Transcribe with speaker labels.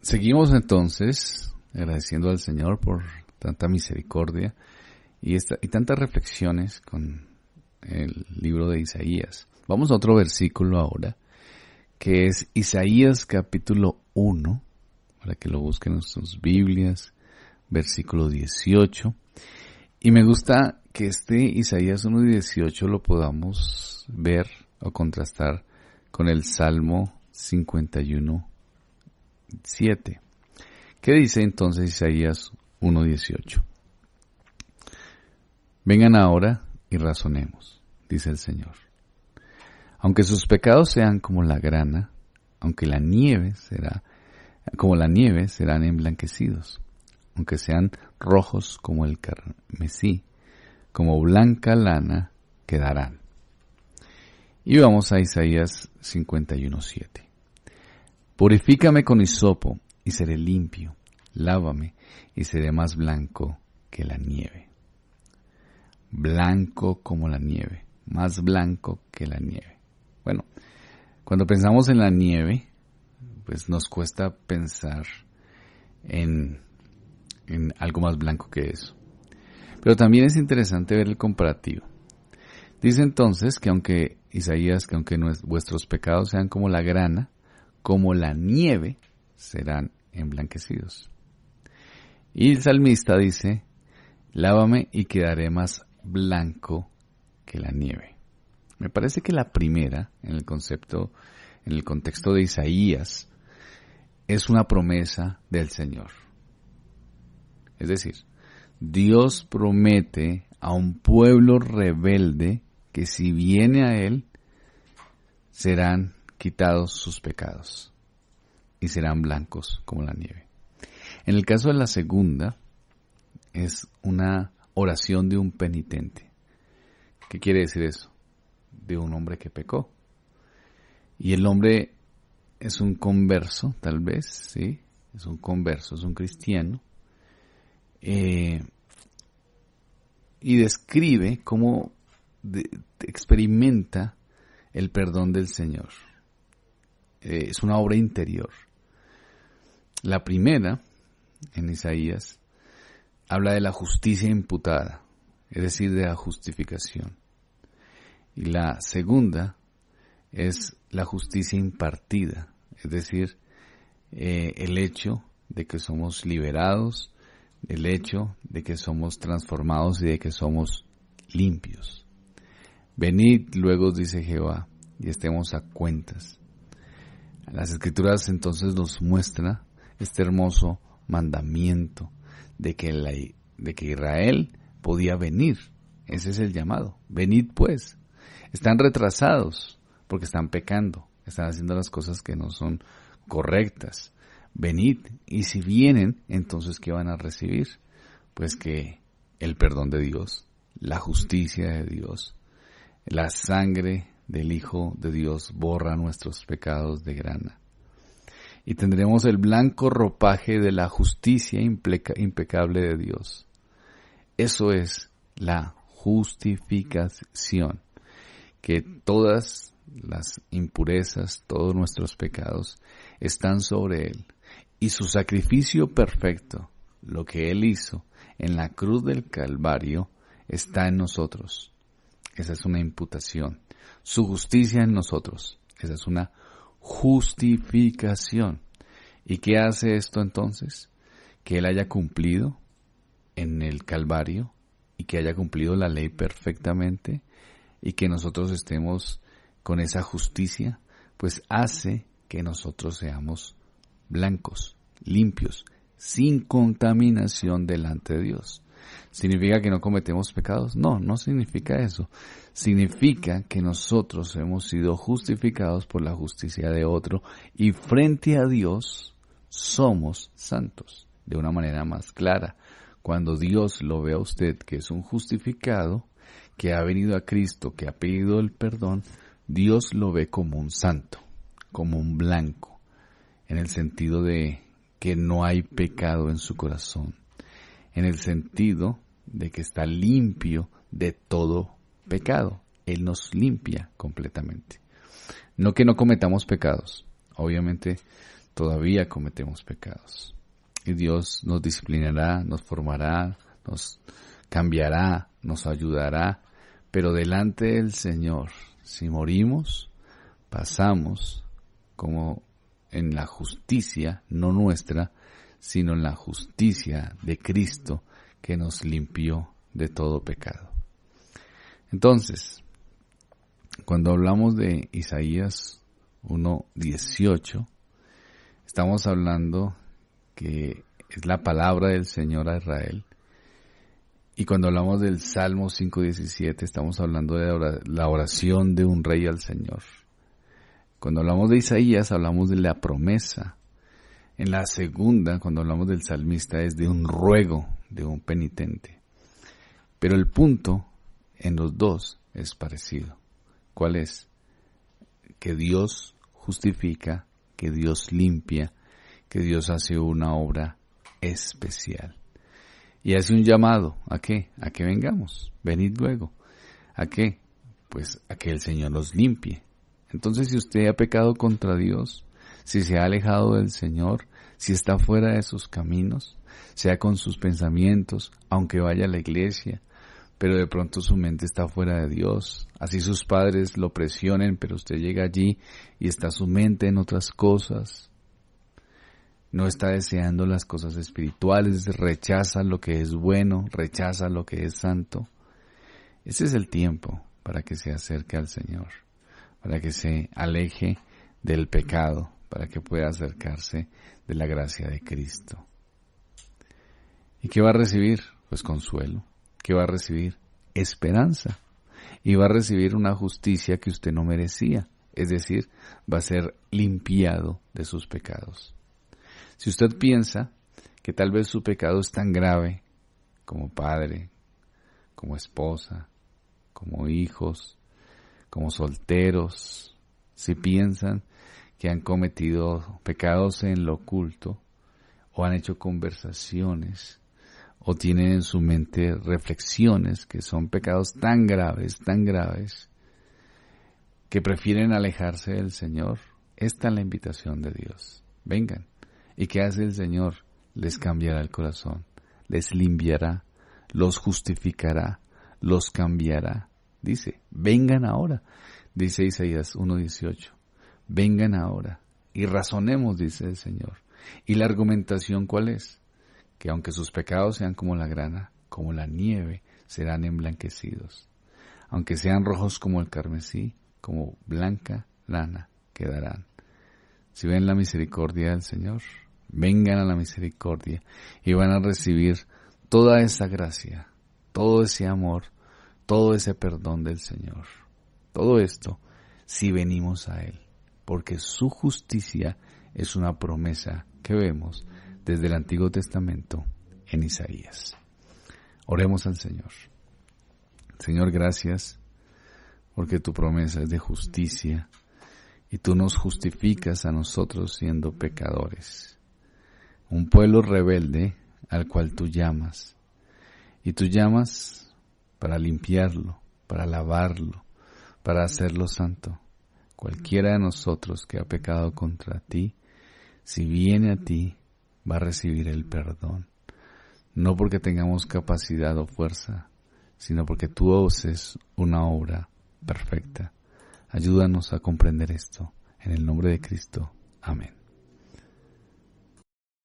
Speaker 1: Seguimos entonces agradeciendo al Señor por tanta misericordia y tantas reflexiones con el libro de Isaías. Vamos a otro versículo ahora, que es Isaías capítulo 1, para que lo busquen en sus Biblias, versículo 18. Y me gusta que Isaías 1:18 lo podamos ver o contrastar con el Salmo 51:7. ¿Qué dice entonces Isaías 1:18? Vengan ahora y razonemos, dice el Señor. Aunque sus pecados sean como la grana, aunque la nieve serán emblanquecidos, aunque sean rojos como el carmesí, como blanca lana quedarán. Y vamos a Isaías 51:7. Purifícame con hisopo y seré limpio, lávame y seré más blanco que la nieve. Blanco como la nieve, más blanco que la nieve. Bueno, cuando pensamos en la nieve, pues nos cuesta pensar en algo más blanco que eso. Pero también es interesante ver el comparativo. Dice entonces que aunque vuestros pecados sean como la grana, como la nieve, serán emblanquecidos. Y el salmista dice, lávame y quedaré más blanco que la nieve. Me parece que la primera, en el contexto de Isaías, es una promesa del Señor. Es decir, Dios promete a un pueblo rebelde que si viene a Él, serán quitados sus pecados y serán blancos como la nieve. En el caso de la segunda, es una oración de un penitente. ¿Qué quiere decir eso? De un hombre que pecó. Y el hombre es un converso, tal vez, ¿sí? Es un converso, es un cristiano. Y describe cómo experimenta el perdón del Señor. Es una obra interior. La primera, en Isaías, habla de la justicia imputada, es decir, de la justificación. Y la segunda es la justicia impartida, es decir, el hecho de que somos liberados, el hecho de que somos transformados y de que somos limpios. Venid luego, dice Jehová, y estemos a cuentas. Las Escrituras entonces nos muestra este hermoso mandamiento de que Israel podía venir. Ese es el llamado. Venid pues. Están retrasados porque están pecando, están haciendo las cosas que no son correctas. Venid, y si vienen, entonces ¿qué van a recibir? Pues que el perdón de Dios, la justicia de Dios, la sangre del Hijo de Dios borra nuestros pecados de grana. Y tendremos el blanco ropaje de la justicia impecable de Dios. Eso es la justificación, que todas las impurezas, todos nuestros pecados están sobre Él. Y su sacrificio perfecto, lo que Él hizo en la cruz del Calvario, está en nosotros. Esa es una imputación. Su justicia en nosotros. Esa es una justificación. ¿Y qué hace esto entonces? Que Él haya cumplido en el Calvario y que haya cumplido la ley perfectamente y que nosotros estemos con esa justicia, pues hace que nosotros seamos blancos, limpios, sin contaminación delante de Dios. ¿Significa que no cometemos pecados? No, no significa eso. Significa que nosotros hemos sido justificados por la justicia de otro y frente a Dios somos santos. De una manera más clara, cuando Dios lo ve a usted que es un justificado, que ha venido a Cristo, que ha pedido el perdón, Dios lo ve como un santo, como un blanco, en el sentido de que no hay pecado en su corazón, en el sentido de que está limpio de todo pecado. Él nos limpia completamente. No que no cometamos pecados. Obviamente todavía cometemos pecados. Y Dios nos disciplinará, nos formará, nos cambiará, nos ayudará, pero delante del Señor, si morimos, pasamos como en la justicia, no nuestra, sino en la justicia de Cristo que nos limpió de todo pecado. Entonces, cuando hablamos de Isaías 1:18, estamos hablando que es la palabra del Señor a Israel. Y cuando hablamos del Salmo 5:17, estamos hablando de la oración de un rey al Señor. Cuando hablamos de Isaías, hablamos de la promesa. En la segunda, cuando hablamos del salmista, es de un ruego, de un penitente. Pero el punto en los dos es parecido. ¿Cuál es? Que Dios justifica, que Dios limpia, que Dios hace una obra especial. Y hace un llamado, ¿a qué? A que vengamos, venid luego. ¿A qué? Pues a que el Señor nos limpie. Entonces, si usted ha pecado contra Dios, si se ha alejado del Señor, si está fuera de sus caminos, sea con sus pensamientos, aunque vaya a la iglesia, pero de pronto su mente está fuera de Dios, así sus padres lo presionen, pero usted llega allí y está su mente en otras cosas, no está deseando las cosas espirituales, rechaza lo que es bueno, rechaza lo que es santo. Ese es el tiempo para que se acerque al Señor, para que se aleje del pecado, para que pueda acercarse de la gracia de Cristo. ¿Y qué va a recibir? Pues consuelo. ¿Qué va a recibir? Esperanza. Y va a recibir una justicia que usted no merecía, es decir, va a ser limpiado de sus pecados. Si usted piensa que tal vez su pecado es tan grave como padre, como esposa, como hijos, como solteros, si piensan que han cometido pecados en lo oculto, o han hecho conversaciones, o tienen en su mente reflexiones que son pecados tan graves, que prefieren alejarse del Señor, esta es la invitación de Dios. Vengan. ¿Y qué hace el Señor? Les cambiará el corazón, les limpiará, los justificará, los cambiará. Dice, vengan ahora, dice Isaías 1:18. Vengan ahora y razonemos, dice el Señor. ¿Y la argumentación cuál es? Que aunque sus pecados sean como la grana, como la nieve, serán emblanquecidos. Aunque sean rojos como el carmesí, como blanca lana quedarán. Si ven la misericordia del Señor, vengan a la misericordia y van a recibir toda esa gracia, todo ese amor, todo ese perdón del Señor. Todo esto si venimos a Él, porque su justicia es una promesa que vemos desde el Antiguo Testamento en Isaías. Oremos al Señor. Señor, gracias porque tu promesa es de justicia y tú nos justificas a nosotros siendo pecadores. Un pueblo rebelde al cual tú llamas. Y tú llamas para limpiarlo, para lavarlo, para hacerlo santo. Cualquiera de nosotros que ha pecado contra ti, si viene a ti, va a recibir el perdón. No porque tengamos capacidad o fuerza, sino porque tú haces una obra perfecta. Ayúdanos a comprender esto. En el nombre de Cristo. Amén.